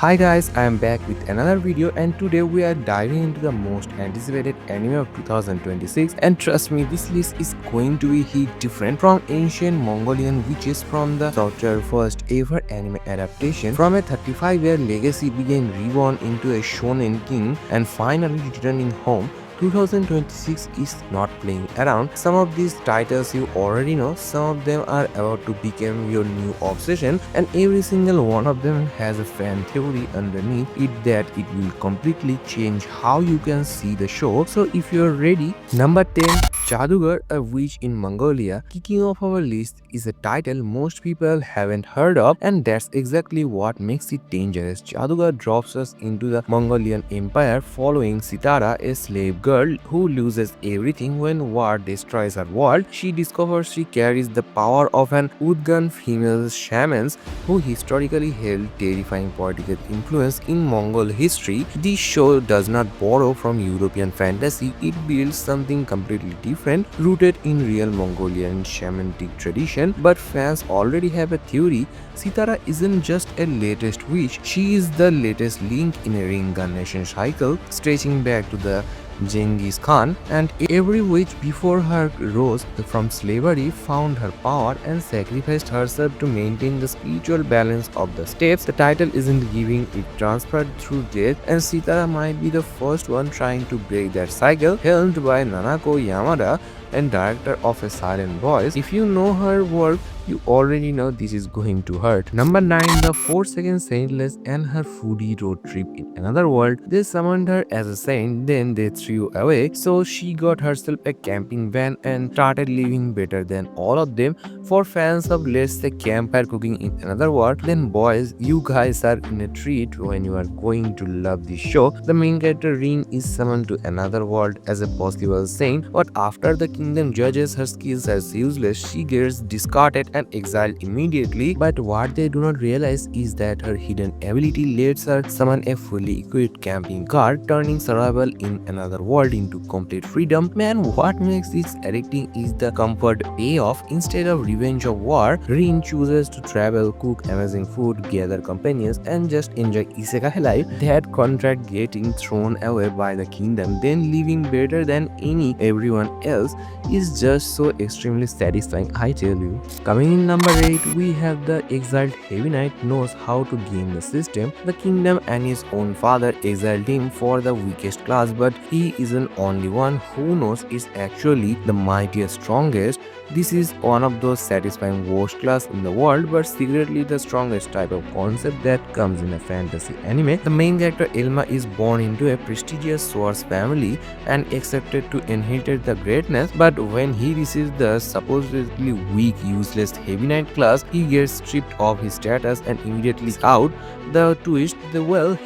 Hi guys, I am back with another video and today we are diving into the most anticipated anime of 2026 and trust me this list is going to be hit different from ancient Mongolian witches from the Southern first ever anime adaptation from a 35-year legacy being reborn into a shonen king and finally returning home. 2026 is not playing around. Some of these titles you already know, some of them are about to become your new obsession, and every single one of them has a fan theory underneath it that it will completely change how you can see the show. So if you're ready, number 10, Jadugar, a witch in Mongolia. Kicking off our list is a title most people haven't heard of, and that's exactly what makes it dangerous. Jadugar drops us into the Mongolian Empire following Sitara, a slave girl who loses everything when war destroys her world. She discovers she carries the power of an Udgan female shaman who historically held terrifying political influence in Mongol history. This show does not borrow from European fantasy, it builds something completely different, rooted in real Mongolian shamanic tradition. But fans already have a theory. Sitara isn't just a latest witch, she is the latest link in a reincarnation cycle stretching back to the Genghis Khan, and every witch before her rose from slavery found her power and sacrificed herself to maintain the spiritual balance of the steppes. The title isn't giving it transferred through death, and Sitara might be the first one trying to break that cycle, helmed by Nanako Yamada and director of A Silent Voice. If you know her work, you already know this is going to hurt. Number 9, the 4-second Saintless and her foodie road trip in another world. They summoned her as a saint, then they threw away, so she got herself a camping van and started living better than all of them. For fans of let's say campfire cooking in another world, then boys, you guys are in a treat when you are going to love this show. The main character Rin is summoned to another world as a possible saint, but after the kingdom judges her skills as useless, she gets discarded and exiled immediately. But what they do not realize is that her hidden ability lets her summon a fully equipped camping car, turning survival in another world into complete freedom. Man, what makes this addicting is the comfort payoff. Instead of revenge of war, Rin chooses to travel, cook amazing food, gather companions, and just enjoy isekai life. That contract getting thrown away by the kingdom, then living better than everyone else is just so extremely satisfying, I tell you. Coming in number 8, we have the exiled Heavy Knight knows how to game the system. The kingdom and his own father exiled him for the weakest class, but he isn't only one who knows it's actually the mightiest, strongest. This is one of those satisfying worst class in the world, but secretly the strongest type of concept that comes in a fantasy anime. The main character Elma is born into a prestigious swords family and accepted to inherit the greatness, but when he receives the supposedly weak, useless Heavy Knight class, he gets stripped of his status and immediately out. The twist,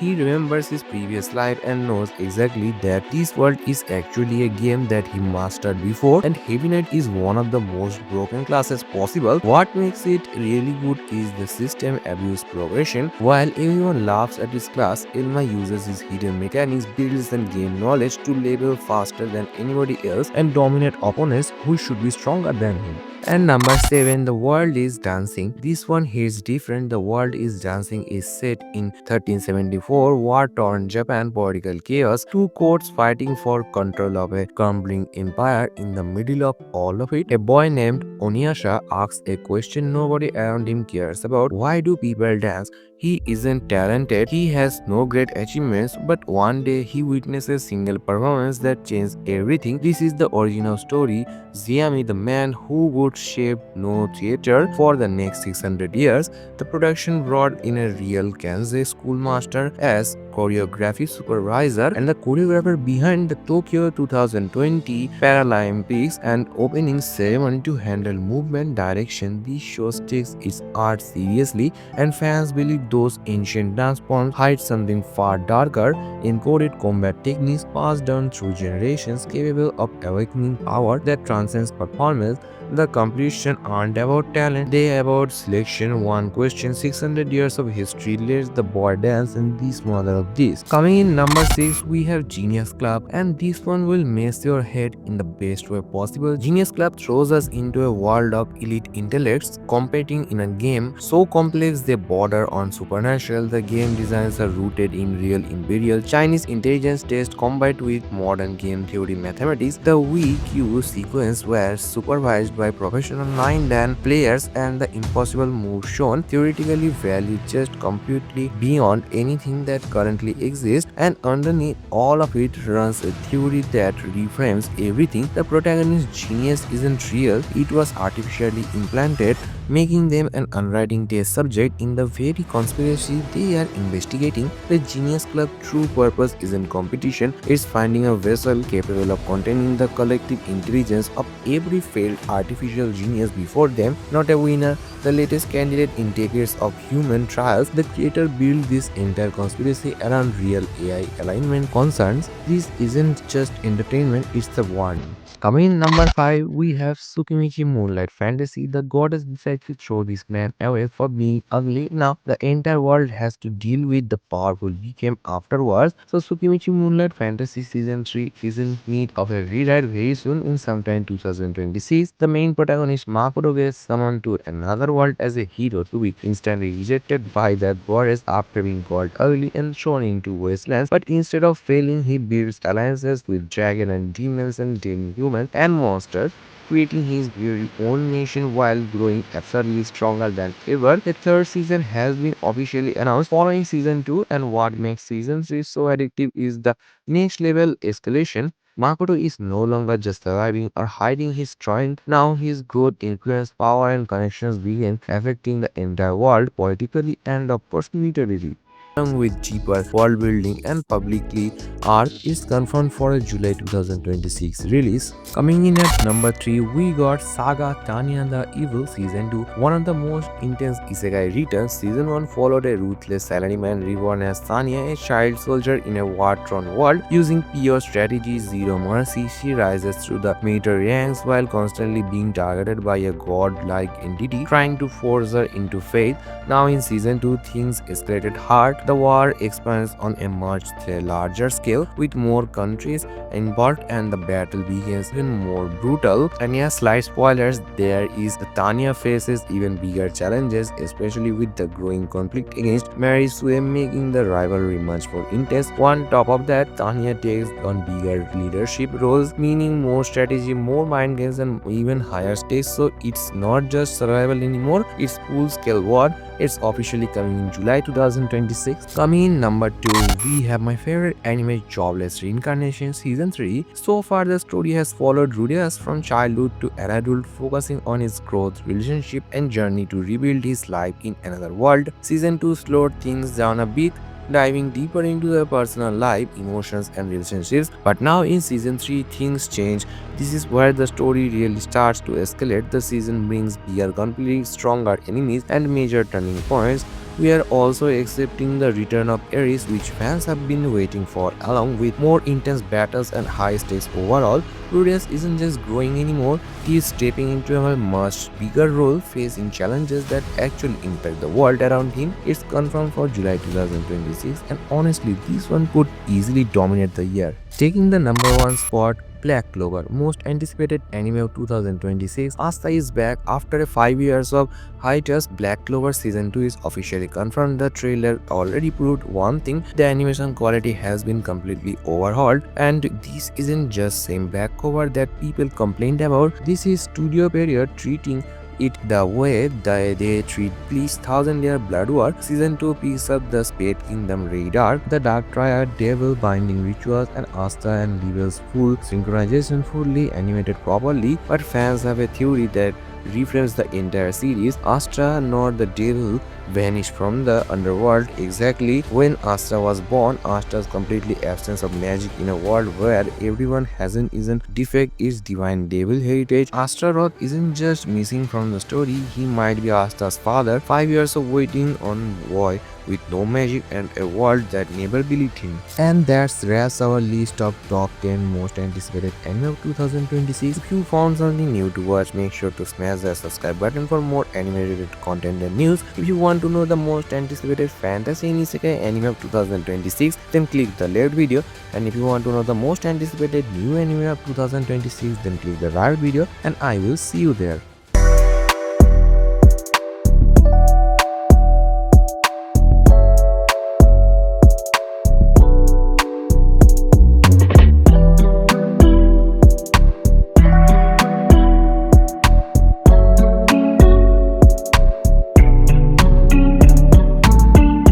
he remembers his previous life and knows exactly that this world is actually a game that he mastered before, and Heavy Knight is one of the most broken classes possible. What makes it really good is the system abuse progression. While everyone laughs at his class, Elma uses his hidden mechanics, builds and gain knowledge to level faster than anybody else and dominate opponents who should be stronger than him. And number 7, The World is Dancing. This one here is different. The World is Dancing is set in 1374 war-torn Japan political chaos. Two courts fighting for control of a crumbling empire. In the middle of all of it, a boy named Oniasha asks a question nobody around him cares about. Why do people dance? He isn't talented, he has no great achievements, but one day he witnesses a single performance that changed everything. This is the original story. Ziami, the man who would shape no theater for the next 600 years. The production brought in a real Kansai schoolmaster as choreography supervisor and the choreographer behind the Tokyo 2020 Paralympics and opening ceremony to handle movement direction. This show takes its art seriously, and fans believe those ancient dance forms hide something far darker, encoded combat techniques passed down through generations capable of awakening power that transcends performance. The competition aren't about talent, they about selection. One question, 600 years of history, let the boy dance, and this mother of this. Coming in number 6, we have Genius Club, and this one will mess your head in the best way possible. Genius Club throws us into a world of elite intellects competing in a game so complex they border on supernatural. The game designs are rooted in real imperial Chinese intelligence tests combined with modern game theory mathematics. The VQ sequence were supervised by professional 9-dan players, and the impossible move shown theoretically value just completely beyond anything that currently exists, and underneath all of it runs a theory that reframes everything. The protagonist's genius isn't real, it was artificially implanted, making them an unwriting test subject in the very conspiracy they are investigating. The Genius Club's true purpose isn't competition, it's finding a vessel capable of containing the collective intelligence of every failed artificial genius before them, not a winner, the latest candidate in decades of human trials. The creator built this entire conspiracy around real AI alignment concerns. This isn't just entertainment, it's the warning. Coming in number 5, we have Tsukimichi Moonlight Fantasy. The goddess decided to throw this man away for being ugly. Now the entire world has to deal with the powerful he came afterwards. So Tsukimichi Moonlight Fantasy Season 3 is in need of a rewrite very soon in sometime 2026. The main protagonist Makoto gets summoned to another world as a hero to be instantly rejected by that goddess after being called ugly and thrown into wastelands. But instead of failing, he builds alliances with dragon and demons and humans and monsters, creating his very own nation while growing absurdly stronger than ever. The third season has been officially announced following season 2, and what makes season 3 so addictive is the next level escalation. Makoto is no longer just surviving or hiding his strength. Now his growth, influence, power, and connections begin affecting the entire world politically and militarily. Along with cheaper world building and publicly arc is confirmed for a July 2026 release. Coming in at number 3, we got Saga Tanya the Evil Season 2, one of the most intense isekai returns. Season 1 followed a ruthless salaryman reborn as Tanya, a child soldier in a war-torn world. Using pure strategy, zero mercy, she rises through the military ranks while constantly being targeted by a god-like entity trying to force her into faith. Now in Season 2, things escalated hard. The war expands on a much larger scale with more countries involved, and the battle becomes even more brutal. And yeah, slight spoilers, there is Tanya faces even bigger challenges, especially with the growing conflict against Mary Sue, making the rivalry much more intense. On top of that, Tanya takes on bigger leadership roles, meaning more strategy, more mind games, and even higher stakes. So it's not just survival anymore, it's full-scale war. It's officially coming in July 2026. Coming in number 2, we have my favorite anime, Jobless Reincarnation Season 3. So far, the story has followed Rudeus from childhood to adulthood, focusing on his growth, relationship, and journey to rebuild his life in another world. Season 2 slowed things down a bit, diving deeper into their personal life, emotions, and relationships. But now in Season 3, things change. This is where the story really starts to escalate. The season brings bigger conflicts, stronger enemies, and major turning points. We are also accepting the return of Ares, which fans have been waiting for, along with more intense battles and high stakes overall. Rudeus isn't just growing anymore, he is stepping into a much bigger role, facing challenges that actually impact the world around him. It's confirmed for July 2026, and honestly, this one could easily dominate the year. Taking the number 1 spot, Black Clover, most anticipated anime of 2026. Asta is back after 5 years of hiatus. Black Clover Season 2 is officially confirmed. The trailer already proved one thing: the animation quality has been completely overhauled, and this isn't just same Black Clover that people complained about. This is studio period treating it the way they treat Bleach Thousand Year Blood War. Season 2 picks up the Spade Kingdom Radar, the Dark Triad, Devil Binding Rituals, and Asta and Devil's full synchronization fully animated properly. But fans have a theory that reframes the entire series. Astra, not the Devil, vanished from the underworld. Exactly when Astra was born, Astra's completely absence of magic in a world where everyone has an isn't defect its divine devil heritage. Astaroth isn't just missing from the story, he might be Astra's father. 5 years of waiting on boy with no magic and a world that never believed him. And that's wraps our list of top 10 most anticipated anime of 2026. If you found something new to watch, make sure to smash that subscribe button for more anime related content and news. If you want to know the most anticipated fantasy and isekai anime of 2026, then click the left video. And if you want to know the most anticipated new anime of 2026, then click the right video, and I will see you there.